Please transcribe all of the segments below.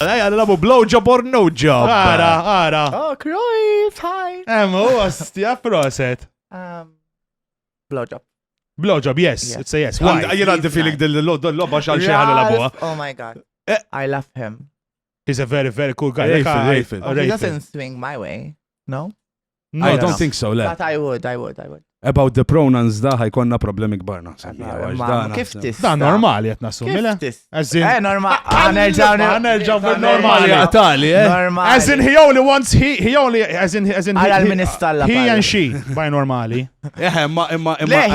Ejja, nilabu blowjob or no job. Ara. Oh, Cruyff, hi. Ostja, proset. Blowjob. Blowjob, yes. It's a yes. Why? Jien għandi feeling dil-lobba xal xeħal labuha. Oh my God. I love him. He's a very, very cool guy. Rayful. He doesn't swing my way. No? I don't think so, le. But I would. About the pronouns da ħajkonna problemi kbarna. Kif tista? Da normali qed nassum, mela. Normali. Nerġaw normali għatali, Normali. As in he only wants he Għal-ministalla. he and she by normali.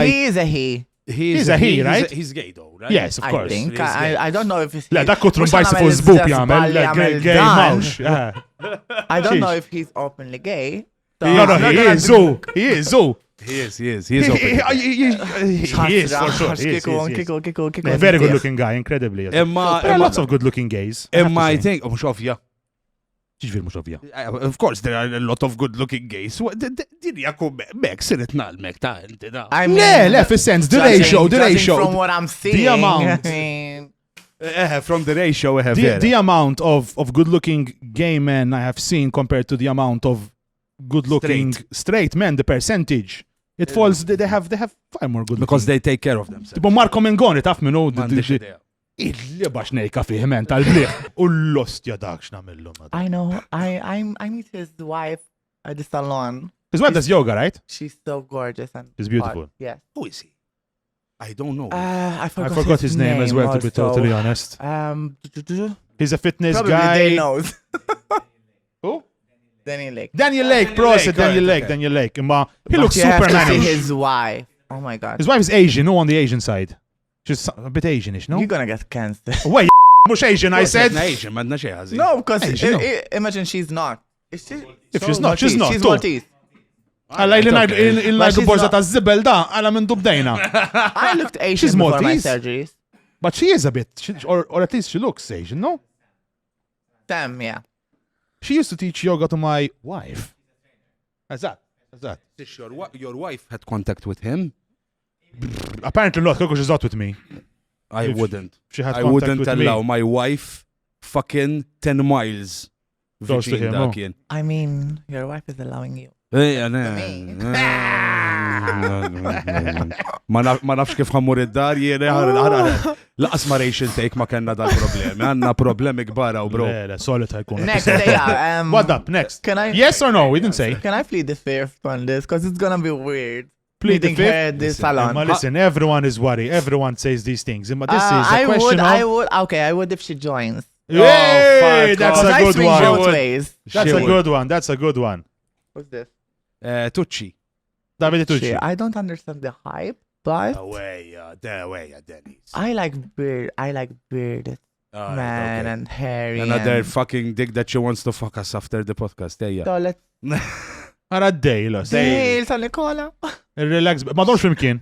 He is a he. He's a he, right? He's gay though, right? Yes, of course. I think. I don't know if he's... La, dak kutru mbajs fuq zbub jagħmel gay mawx. I don't know if he's openly gay. No, he is. He is open. He is, for sure. Kiko. A very good looking guy, incredibly. There are lots of good looking gays. I think, mux ovvja. Ġiġvir mux ovvja. Of course, there are a lot of good looking gays. Dirja kum mek, sirit nalmek ta' inti da. Le, fil-sens, the ratio. From what I'm seeing. The amount. From the ratio we have the amount of good looking gay men I have seen compared to the amount of good looking straight men, the percentage. It falls, they have far more good because they take care of themselves. Tipo Marco Mengoni, taf minnu. Illi bax nejka fih men tal-bliħ. U l-ostja dak x'namillu. I know. I meet his wife at the salon. His wife does yoga, right? She's so gorgeous and she's beautiful. hot. Yes. Who is he? I don't know. I forgot his name as well, to be totally honest. He's a fitness probably guy. Probably knows. Who? Daniel Lake. Daniel Lake, Daniel Lake. He looks super nice. nice. His wife. Oh my God. His wife is Asian, no, on the Asian side. She's a bit Asianish, no? You're gonna get cancer. Wait, mush Asian, I said. Asian, madna xi ħażin. No, because imagine she's not. Is she? If she's not, she's not. She's Maltese. Għalla il-najdu borza ta' zibel da, għalla minn dubdejna. I looked Asian before my surgeries. But she is a bit, or at least she looks Asian, no? Damn, yeah. She used to teach yoga to my wife. That's that. Your wife had contact with him? Apparently not, because she's not with me. I wouldn't. I wouldn't allow my wife fucking 10 miles. Close to him. I mean, your wife is allowing you. Ma nafx kif ħammur id-dar jiena laqas ma ration take ma kellna dal-problemi. Għandna problemi kbar u bro. Solid ħajkun. Next, what up? Next. Can I? Yes or no? We didn't say. Can I plead the fifth on this? Because it's gonna be weird. Plead the fifth. This salon. Listen, everyone is worried. Everyone says these things. But this is a question I would if she joins. Hey, that's a good one. Both ways. That's a good one. What's this? Tucci. Davide Tucci. I don't understand the hype, but Denise. I like bearded man and hairy. Another fucking dick that she wants to fuck us after the podcast. So let's. Ara d-dejl. Dejl ta' Nikola. Relax. Madonx flimkien.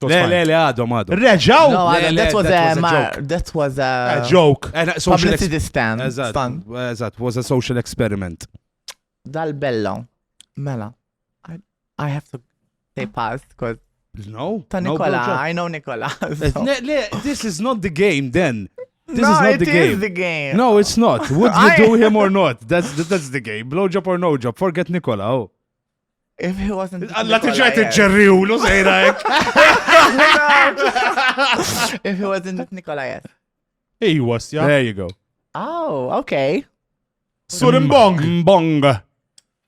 Le, għadhom. Reġaw? No, that was a joke. Publicity stunt. Eżatt, was a social experiment. Dal-bello. Mela. I have to say pass, because... No. Ta' Nikola, I know Nikola. This is not the game then. This is not the game. No, it's not. Would you do him or not? That's the game. Blowjob or no job. Forget Nikola. Oh. If he wasn't Alla tiġajt iġġerriwlu sejrajk. If he wasn't with Nikola, yes. He was, yeah. There you go. Oh, okay. Sur Mbong.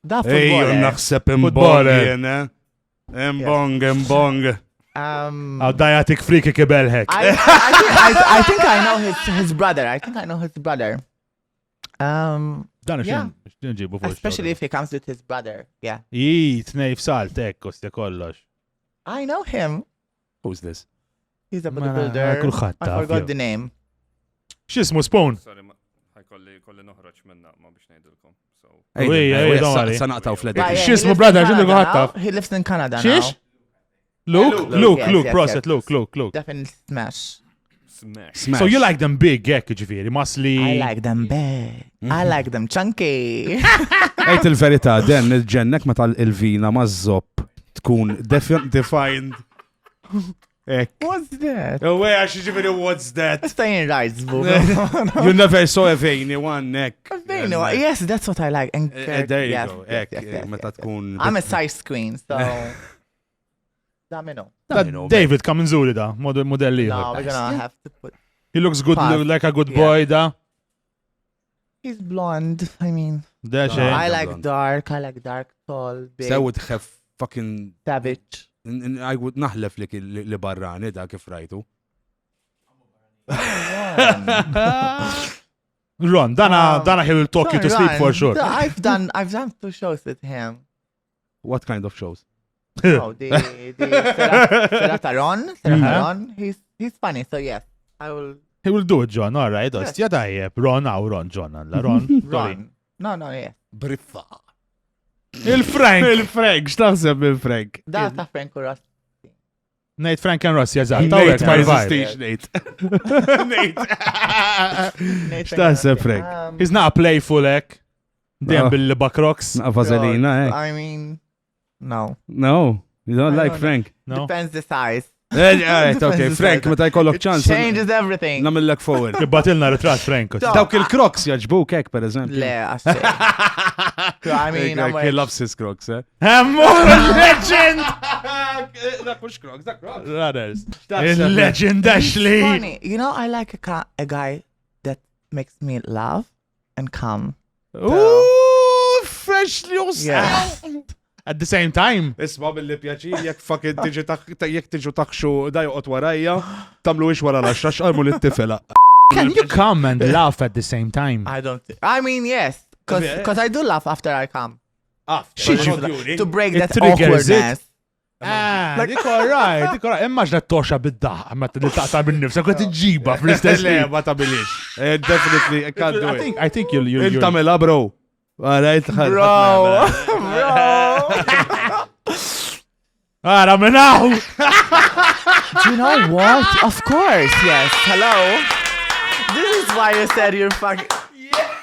Da footballer. Naħseb Mbong. Mbong. Diatic freaky kibelħek. I think I know his brother. Especially if he comes with his brother. Yeah. Tnejf salt, kosti kollox. I know him. Who's this? He's a bodybuilder. I forgot the name. X'ismu Spoon? Sorry, ħajkolli noħroġ minna ma biex ngħidilkom. Sanaqtaw fl-edit. X'ismu brother, ġindu ħattaf? He lives in Canada now. Xiex? Luke, proset, Luke. Definitely smash. So you like them big, ġifieri, muscly. I like them big. I like them chunky. Ejt il-verità, den il-ġennek meta il-vina maż-zopp tkun defined. Ek. What's that? Oh, wait, għax ġifiri, what's that? Staying rights, boo. You never saw a veiny one neck. Yes, that's what I like. And There you yes, go. yes, Ek, yes, yes, meta yes, yes. tkun. I'm a size queen, so. Damino. David, come nżuri da, modelli. No, we're gonna have to put. He looks good, Pass. like a good boy da. He's blonde. I mean, Da No, xej. I like blonde. dark. I like dark, tall, big, So would have fucking. savage. I would naħlef li barrani da kif rajtu. Ron, Dana he will talk you to sleep for sure. I've done 2 shows with him. What kind of shows? Oh, the Serataron. He's funny. So yes, I will He will do it, John. All right. Ostja tajjeb. Ron, John. Alla, Ron. run. No, yes. Briffa. Il-Frank. Il-Frank, x'taħseb il-Frank? Da ta' Frank u Ross. Nate Frank and Ross, jazzat. Nate, ma Tawek, jeżistix, Nate. Nate. X'taħseb Frank? He's not playful, ek. Dem No. bil-bakroks. Vazelina, eh? I mean, no. No, you don't I like don't Frank. No? Depends the size. Alright, okay, Frank, meta jkollok It ċans. changes everything. Namillek forward. Ibbatilna ritrat Frank. So- Dawk il-crocs jaġbuk hekk, per eżempju. Le, għaxċe. I mean, I'm He loves his crocs, eh? Amor, legend! Dak mux crocs, dak crocs. Brothers. That's a- Legend Ashley. funny. You know, I like a guy that makes me laugh and calm. Ooh, freshly Yeah. At the same time. Isma billi pjaċi, jek fucking jek tiġu taħxu dajqot warajja, tamlu ix wara l-axrax, għalmu l-tifela. Can you come and laugh at the same time? I mean, yes. Because I do laugh after I come. To break It that triggers it. awkwardness. Dik alright, dik alright. Immaġna t-toxa bid-daħ, ma t-taqta bin-nifsa, kwa t-ġiba fl-istess Le, li. ma tabilix. Definitely, I can't do it. I think you'll... Inta mela, bro. Alright, Bro. Ara minnaw! Do you know what? Of course, yes. Hello. This is why you said you're fucking...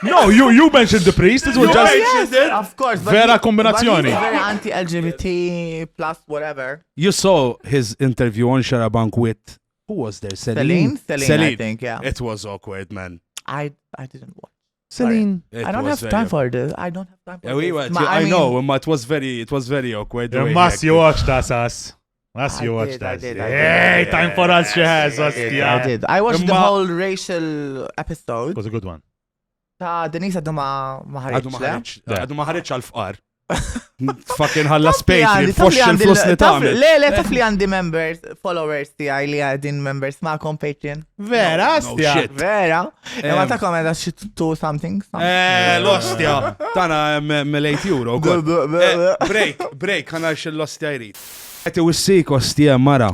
No, you mentioned the priest. It was just... Yes, of course. but Vera he- kombinazzjoni. but he's very anti-LGBT plus whatever. You saw his interview on Sharabank with, who was there? Celine, I think, yeah. It was awkward, man. I didn't watch. Celine. It I don't was have very time for this. I don't have time for Yeah, we this. were, Ma- I mean, know, but it was very awkward. the way he Must you acted. watch that, Sas. Must you I watch did, that. I did, I Hey, did. time for us, she has. I did. I watched the Ma- whole racial It episode. was a good one. Ta' Denise għaddu ma Għadu ħarriċ, le? Għadu maħarriċ għal-fqar. Fucking ħalla space li Taf li tfoxx għandi- il-flus li taf- tagħmel. Le, taf li għandi members, followers tiegħi li għadin members ma'kom Patreon. Vera, No stja. shit. Vera? Imma Em. ta' kom għedha xi two something. L-ostja. Tana €8. Break, ħana x-l-ostja jrid. Għeti wissik ostja mara.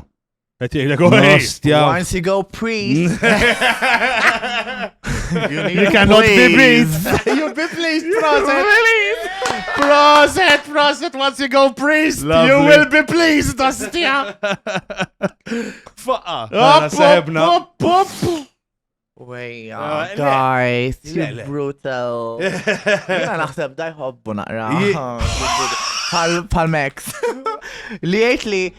Ostja. Once you go priest, You cannot be beat. You be pleased, Proset. Once you go priest, Lovely. you will be pleased, ostja. Faqqa. Għana seħbna. Way, le. guys, Le, you're le. brutal. Jena naħseb daj hobbu naqra. Pal-Max. Li jgħid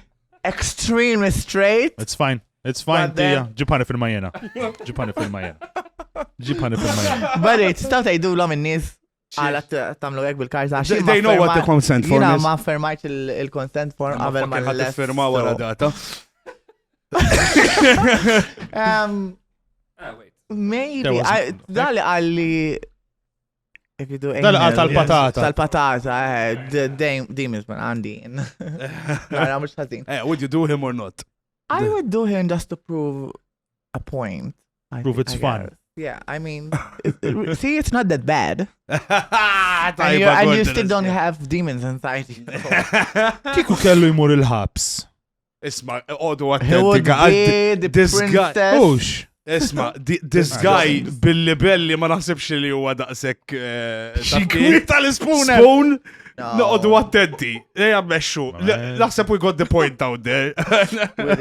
extremely straight. It's fine. It's fine, But then- tija. Ġipani fil-majjena. Bari, tistaw tajdu l-om il-nis għala tamlu għek bil-karta. They know what the consent form Jina is. ma fermajt il-consent form għabel ma Fucking ħat firma wara data. Maybe. There was- Dali għalli. If you do Dali għal tal-patata. Tal-patata, demons man għandi. Għara mux ħazin. Would you do him or not? I would do him just to prove a point. Prove it's fun. guess. Yeah, I mean, see, it's not that bad. Tajba, And you Gordon, still don't yeah. have demons inside you. Kiku kellu jmur il-ħabs. Isma, odu He would għattenti. be the this guy- princess. Ux. Isma, this guy billi ma naħsibx li huwa daqsek. Xikwi tal-ispuna. Spoon? No. No, odu attenti. Ejja, meċxu. Naħseb we got the point out there.